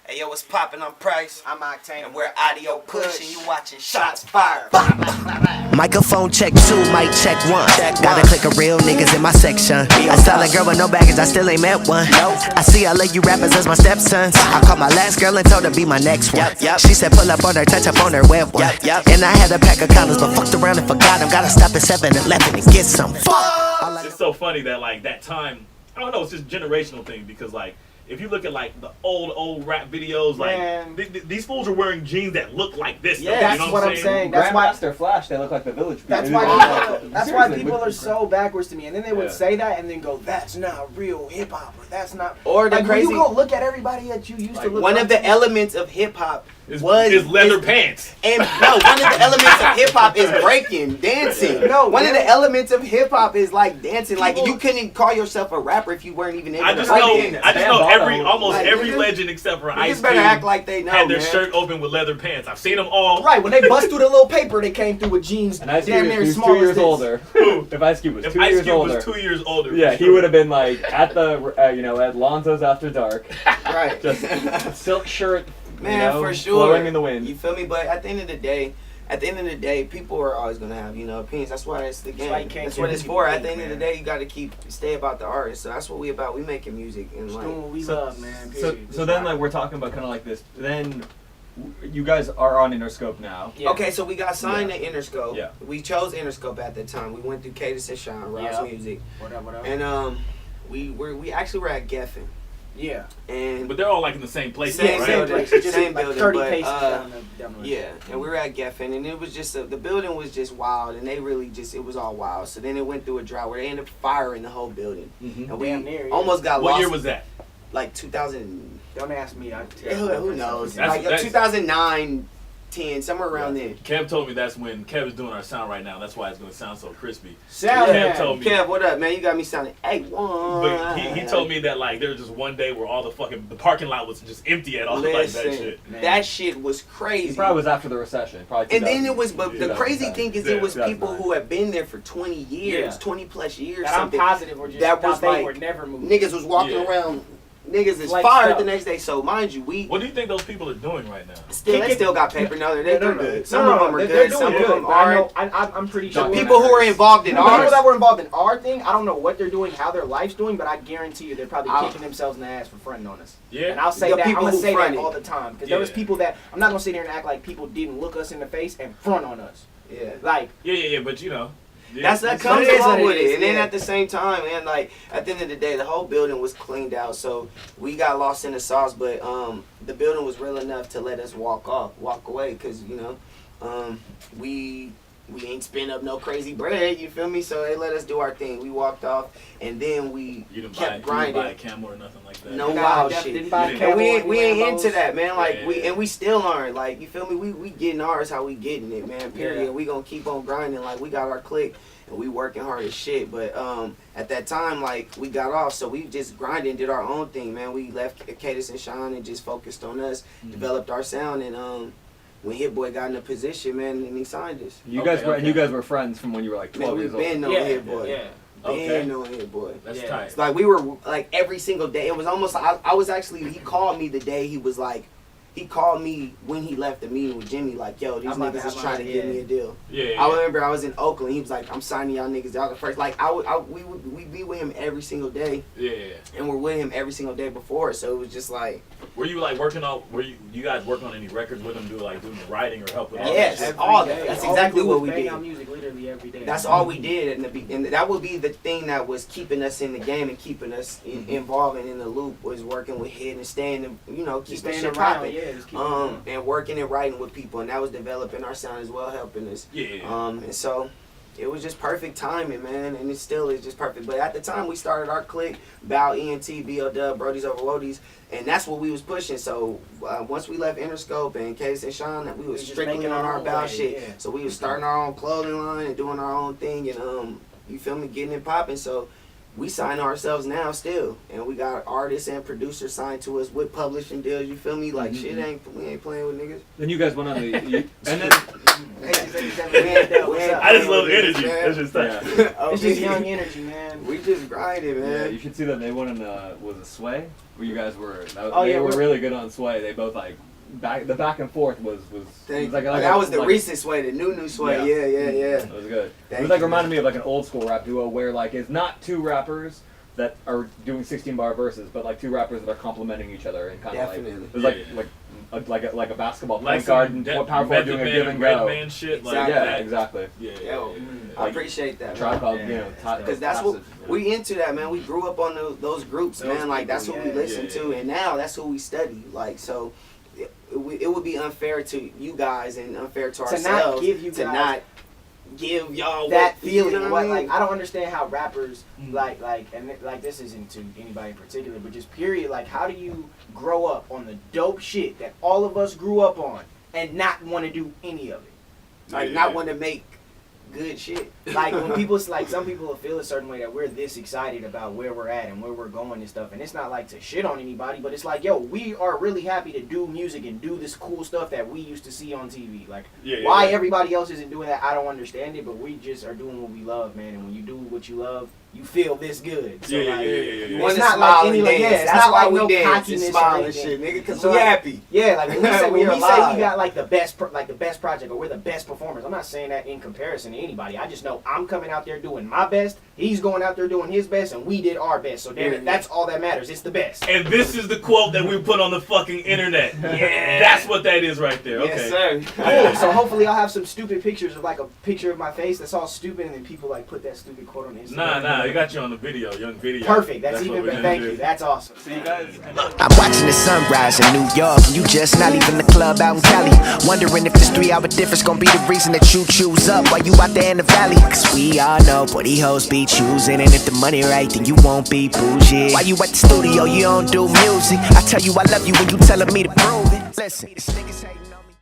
Hey yo, what's poppin'? I'm Price. I'm Oktane. And we're Audio Push, and you watching Shots Fired. Microphone check 2, mic check 1. Gotta click a real niggas in my section. I style a girl with no baggage, I still ain't met one. I see I let you rappers as my stepsons. I called my last girl and told her be my next one. She said pull up on her, touch up on her web one. And I had a pack of condoms, but fucked around and forgot them. Gotta stop at 7-Eleven and get some. Fuck! It's so funny that like that time, I don't know, it's just generational thing because like if you look at like the old rap videos, like these fools are wearing jeans that look like this. Yeah, though, that's you know what I'm saying. That's why Grandmaster Flash, they look like the Village People. That's why people are so backwards to me, and then they would say that and then go, "That's not real hip hop," or "That's not." Or the like, crazy. When you go look at everybody that you used to look. One of the elements of hip hop is leather pants. And no, one of the elements of hip hop is breaking, dancing. No, one of the elements of hip hop is like dancing. Like you couldn't call yourself a rapper if you weren't even able to break dance. I just know almost every legend except for Ice Cube better act like they know, had their shirt open with leather pants. I've seen them all. Right, when they bust through the little paper, they came through with jeans. And Ice damn Cube near was small 2 years older. If Ice Cube was If 2 Ice years Cube older, was 2 years older, yeah, he would have been like at the at Lonzo's After Dark, Right. just silk shirt, man, for sure, blowing in the wind. You feel me? But at the end of the day, people are always gonna have opinions. That's why it's the game. That's what it's for. At the end of the day, you got to stay about the art. So that's what we about. We making music and like doing what we love, man. So then like we're talking about kind of like this. Then you guys are on Interscope now. Yeah. Okay, so we got signed to Interscope. Yeah. We chose Interscope at the time. We went through Cadence and Sean, Rob's Music. What up? And we actually were at Geffen. Yeah. And but they're all like in the same place, same right? building, same like building, 30 but, paces down the yeah, and we were at Geffen, and it was just the building was just wild, and they really it was all wild. So then it went through a drought where they ended up firing the whole building, and we almost got lost. What year was that? Like 2000. Don't ask me. Who knows? Like 2009, 10, somewhere around there. Kev told me that's when Kev is doing our sound right now. That's why it's going to sound so crispy. Kev told me. Kev, what up, man? You got me sounding A1. But he told me that like there was just one day where all the parking lot was just empty at all. Like that shit. Man. That shit was crazy. It probably was after the recession. Probably. And then it was, but the crazy thing is, it was people who have been there for 20 years, 20 plus years. That something. I'm positive were just that was they were never moving. Niggas was walking around. Niggas is fired the next day, so mind you, What do you think those people are doing right now? They still got paper. No, they're doing good. Some of them are they're good. Some of them aren't. I'm pretty sure. People who are involved in ours. People that were involved in our thing, I don't know what they're doing, how their life's doing, but I guarantee you they're probably kicking themselves in the ass for fronting on us. Yeah. And I'll say that. I'm gonna say that all the time because there was people that I'm not gonna sit there and act like people didn't look us in the face and front on us. Yeah. Like. Yeah, but you know. Yeah, that comes along with it. And then at the same time, man, like at the end of the day, the whole building was cleaned out, so we got lost in the sauce. But the building was real enough to let us walk away, because we ain't spend up no crazy bread. You feel me? So they let us do our thing. We walked off, and then we kept grinding. You didn't buy a camel or nothing like that. No wild shit. We ain't into that, man. Like and we still aren't. Like, you feel me? We getting ours how we getting it, man. Period. Yeah. We gonna keep on grinding. Like, we got our clique and we working hard as shit. But at that time, like, we got off, so we just grinded and did our own thing, man. We left Cadence and Sean and just focused on us, developed our sound, and when Hit Boy got in a position, man, and he signed us. You guys were friends from when you were like 12 years old. We've been knowing Hit Boy. Yeah. Been knowing Hit Boy. That's tight. It's like we were like every single day. It was almost like I was actually. He called me the day he was like. He called me when he left the meeting with Jimmy, like, yo, these niggas is trying to give me a deal. Yeah. I remember I was in Oakland. He was like, I'm signing y'all niggas out the first. Like, we'd be with him every single day. Yeah. And we're with him every single day before. So it was just like. Were you like working on? You guys working on any records with him? Doing the writing or help with? Yes, all that. That's exactly what we did. Music literally every day. That's all we did, and that would be the thing that was keeping us in the game and keeping us involved and in the loop, was working with Hit and staying, keeping shit popping. And working and writing with people, and that was developing our sound as well, helping us. Yeah. And so it was just perfect timing, man, and it still is just perfect. But at the time, we started our clique, Bow, ENT, BOW, Brodies Over Wodies, and that's what we was pushing. So once we left Interscope and Cadence and Sean, we was strictly on our Bow shit. Yeah. So we was starting our own clothing line and doing our own thing, and you feel me, getting it popping. So we sign ourselves now still, and we got artists and producers signed to us with publishing deals. You feel me? Like we ain't playing with niggas. Then you guys went on the, and then I just love energy. That's just that. It's just young energy, man. We just grinded, man. Yeah, you should see that they won in was it Sway? Where you guys were? They were really good on Sway. They both like the back and forth was like that was the recent Sway, the new Sway. Yeah. It was good. It was like reminded me of like an old school rap duo where like it's not two rappers that are doing 16-bar verses, but like two rappers that are complimenting each other and kind of like it was like a basketball point guard and power forward doing a give and go. Man shit. Exactly. Like Yeah, exactly. Yo, I appreciate that. Try called, because that's what we into that, man. We grew up on those groups, man. Like that's what we listen to, and now that's who we study. Like so, it would be unfair to you guys and unfair to ourselves to not give y'all that what, feeling. You know what I mean? Like I don't understand how rappers like this isn't to anybody in particular, but just period. Like how do you grow up on the dope shit that all of us grew up on and not want to do any of it? Like not want to make good shit. Like when people like some people feel a certain way that we're this excited about where we're at and where we're going and stuff, and it's not like to shit on anybody, but it's like, yo, we are really happy to do music and do this cool stuff that we used to see on TV. Like why everybody else isn't doing that, I don't understand it, but we just are doing what we love, man. And when you do what you love, you feel this good. So It's not like any it's not like we no dance cockiness and smile or and shit, nigga, because so we happy. Yeah, like when we say we alive. got like the best project or we're the best performers, I'm not saying that in comparison to anybody. I just know I'm coming out there doing my best, he's going out there doing his best, and we did our best. So damn it, that's all that matters. It's the best. And this is the quote that we put on the fucking internet. Yeah. That's what that is right there. Okay. Yes, sir. Cool. So hopefully I'll have some stupid pictures of like a picture of my face that's all stupid, and then people like put that stupid quote on Instagram. Nah, you got you on the video, young video. Perfect. That's what even we're better. gonna Thank do. you. That's awesome. So you guys. I'm watching the sunrise in New York, and you just not even the club out in Cali. Wondering if this 3-hour difference gonna be the reason that you choose up while you out there in the valley. Cause we all know booty hoes be choosing, and if the money right, then you won't be bougie. While you at the studio, you don't do music. I tell you I love you when you telling me to prove it. Listen, this niggas hating on me.